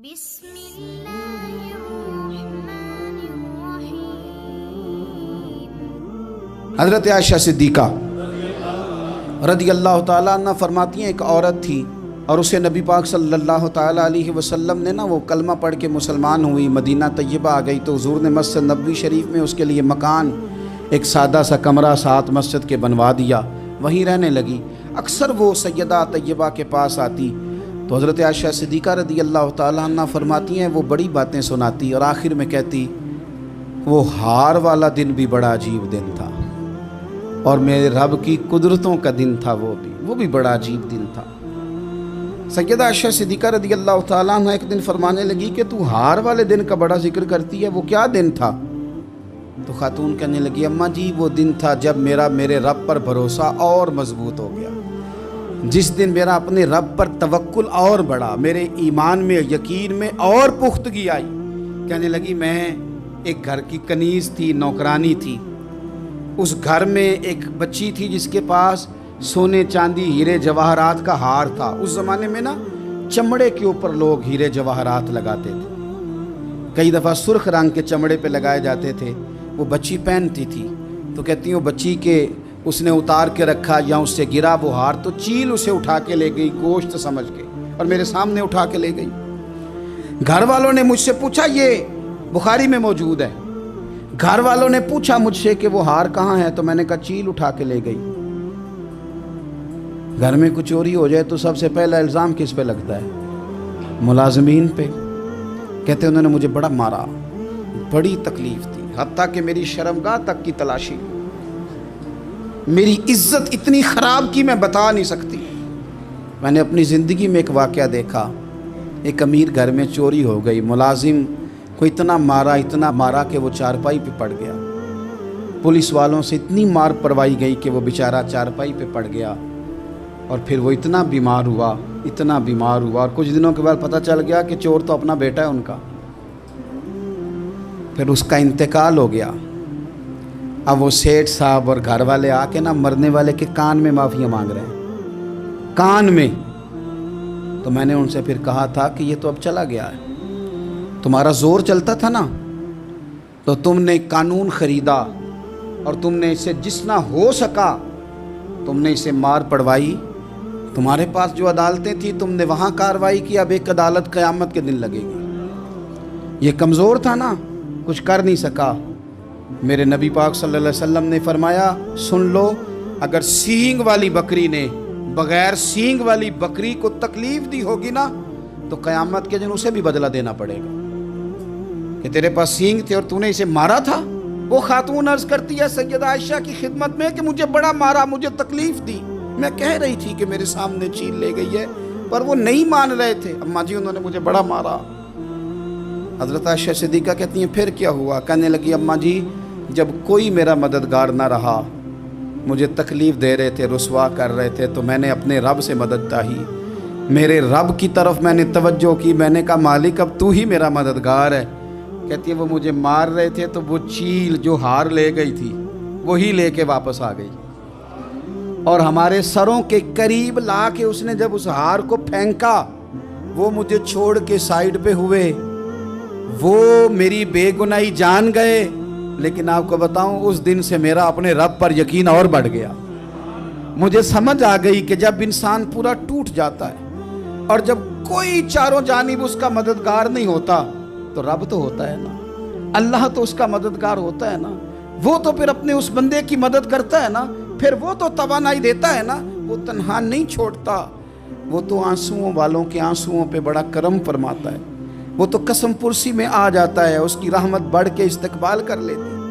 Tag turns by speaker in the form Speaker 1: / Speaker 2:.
Speaker 1: بسم اللہ الرحمن الرحیم۔
Speaker 2: حضرت عائشہ صدیقہ رضی اللہ تعالیٰ عنہ فرماتی ہیں، ایک عورت تھی اور اسے نبی پاک صلی اللہ تعالیٰ علیہ وسلم نے وہ کلمہ پڑھ کے مسلمان ہوئی، مدینہ طیبہ آ گئی تو حضور نے مسجد نبوی شریف میں اس کے لیے مکان، ایک سادہ سا کمرہ ساتھ مسجد کے بنوا دیا، وہیں رہنے لگی۔ اکثر وہ سیدہ طیبہ کے پاس آتی تو حضرت عائشہ صدیقہ رضی اللہ تعالیٰ عنہ فرماتی ہیں وہ بڑی باتیں سناتی اور آخر میں کہتی وہ ہار والا دن بھی بڑا عجیب دن تھا اور میرے رب کی قدرتوں کا دن تھا، وہ بھی بڑا عجیب دن تھا۔ سیدہ عائشہ صدیقہ رضی اللہ تعالیٰ عنہ ایک دن فرمانے لگی کہ تو ہار والے دن کا بڑا ذکر کرتی ہے، وہ کیا دن تھا؟ تو خاتون کہنے لگی اماں جی وہ دن تھا جب میرے رب پر بھروسہ اور مضبوط ہو گیا، جس دن میرا اپنے رب پر توکل اور بڑھا، میرے ایمان میں یقین میں اور پختگی آئی۔ کہنے لگی میں ایک گھر کی کنیز تھی، نوکرانی تھی، اس گھر میں ایک بچی تھی جس کے پاس سونے چاندی ہیرے جواہرات کا ہار تھا۔ اس زمانے میں چمڑے کے اوپر لوگ ہیرے جواہرات لگاتے تھے، کئی دفعہ سرخ رنگ کے چمڑے پہ لگائے جاتے تھے، وہ بچی پہنتی تھی تو کہتی ہوں بچی کے اس نے اتار کے رکھا یا اس سے گرا وہ ہار تو چیل اسے اٹھا کے لے گئی گوشت سمجھ کے اور میرے سامنے اٹھا کے لے گئی۔ گھر والوں نے مجھ سے پوچھا، یہ بخاری میں موجود ہے، گھر والوں نے پوچھا مجھ سے کہ وہ ہار کہاں ہے تو میں نے کہا چیل اٹھا کے لے گئی۔ گھر میں کچھ چوری ہو جائے تو سب سے پہلا الزام کس پہ لگتا ہے؟ ملازمین پہ۔ کہتے انہوں نے مجھے بڑا مارا، بڑی تکلیف تھی، حتیٰ کہ میری شرمگاہ تک کی تلاشی، میری عزت اتنی خراب کی میں بتا نہیں سکتی۔ میں نے اپنی زندگی میں ایک واقعہ دیکھا، ایک امیر گھر میں چوری ہو گئی، ملازم کو اتنا مارا کہ وہ چارپائی پہ پڑ گیا، پولیس والوں سے اتنی مار پروائی گئی کہ وہ بیچارہ چارپائی پہ پڑ گیا، اور پھر وہ اتنا بیمار ہوا اور کچھ دنوں کے بعد پتہ چل گیا کہ چور تو اپنا بیٹا ہے ان کا، پھر اس کا انتقال ہو گیا۔ اب وہ سیٹھ صاحب اور گھر والے آ کے مرنے والے کے کان میں معافی مانگ رہے ہیں، کان میں۔ تو میں نے ان سے پھر کہا تھا کہ یہ تو اب چلا گیا ہے، تمہارا زور چلتا تھا نا تو تم نے قانون خریدا اور تم نے اسے جتنا ہو سکا تم نے اسے مار پڑوائی، تمہارے پاس جو عدالتیں تھیں تم نے وہاں کارروائی کی، اب ایک عدالت قیامت کے دن لگے گی۔ یہ کمزور تھا نا، کچھ کر نہیں سکا۔ میرے نبی پاک صلی اللہ علیہ وسلم نے فرمایا سن لو، اگر سینگ والی بکری نے بغیر سینگ والی بکری کو تکلیف دی ہوگی نا تو قیامت کے دن اسے بھی بدلہ دینا پڑے گا کہ تیرے پاس سینگ تھے اور تو نے اسے مارا تھا۔ وہ خاتون عرض کرتی ہے سیدہ عائشہ کی خدمت میں کہ مجھے بڑا مارا، مجھے تکلیف دی، میں کہہ رہی تھی کہ میرے سامنے چیل لے گئی ہے پر وہ نہیں مان رہے تھے، اماں جی انہوں نے مجھے بڑا مارا۔ حضرت عائشہ صدیقہ کہتی ہیں پھر کیا ہوا؟ کہنے لگی اماں جی جب کوئی میرا مددگار نہ رہا، مجھے تکلیف دے رہے تھے، رسوا کر رہے تھے، تو میں نے اپنے رب سے مدد چاہی، میرے رب کی طرف میں نے توجہ کی، میں نے کہا مالک اب تو ہی میرا مددگار ہے۔ کہتی ہے وہ مجھے مار رہے تھے تو وہ چیل جو ہار لے گئی تھی وہی لے کے واپس آ گئی، اور ہمارے سروں کے قریب لا کے اس نے جب اس ہار کو پھینکا وہ مجھے چھوڑ کے سائیڈ پہ ہوئے، وہ میری بے گناہی جان گئے، لیکن آپ کو بتاؤں اس دن سے میرا اپنے رب پر یقین اور بڑھ گیا۔ مجھے سمجھ آ گئی کہ جب انسان پورا ٹوٹ جاتا ہے اور جب کوئی چاروں جانب اس کا مددگار نہیں ہوتا تو رب تو ہوتا ہے نا، اللہ تو اس کا مددگار ہوتا ہے نا، وہ تو پھر اپنے اس بندے کی مدد کرتا ہے نا، پھر وہ تو توانائی دیتا ہے نا، وہ تنہا نہیں چھوڑتا، وہ تو آنسوؤں والوں کے آنسوؤں پہ بڑا کرم فرماتا ہے، وہ تو قسم پرسی میں آ جاتا ہے، اس کی رحمت بڑھ کے استقبال کر لیتی ہے۔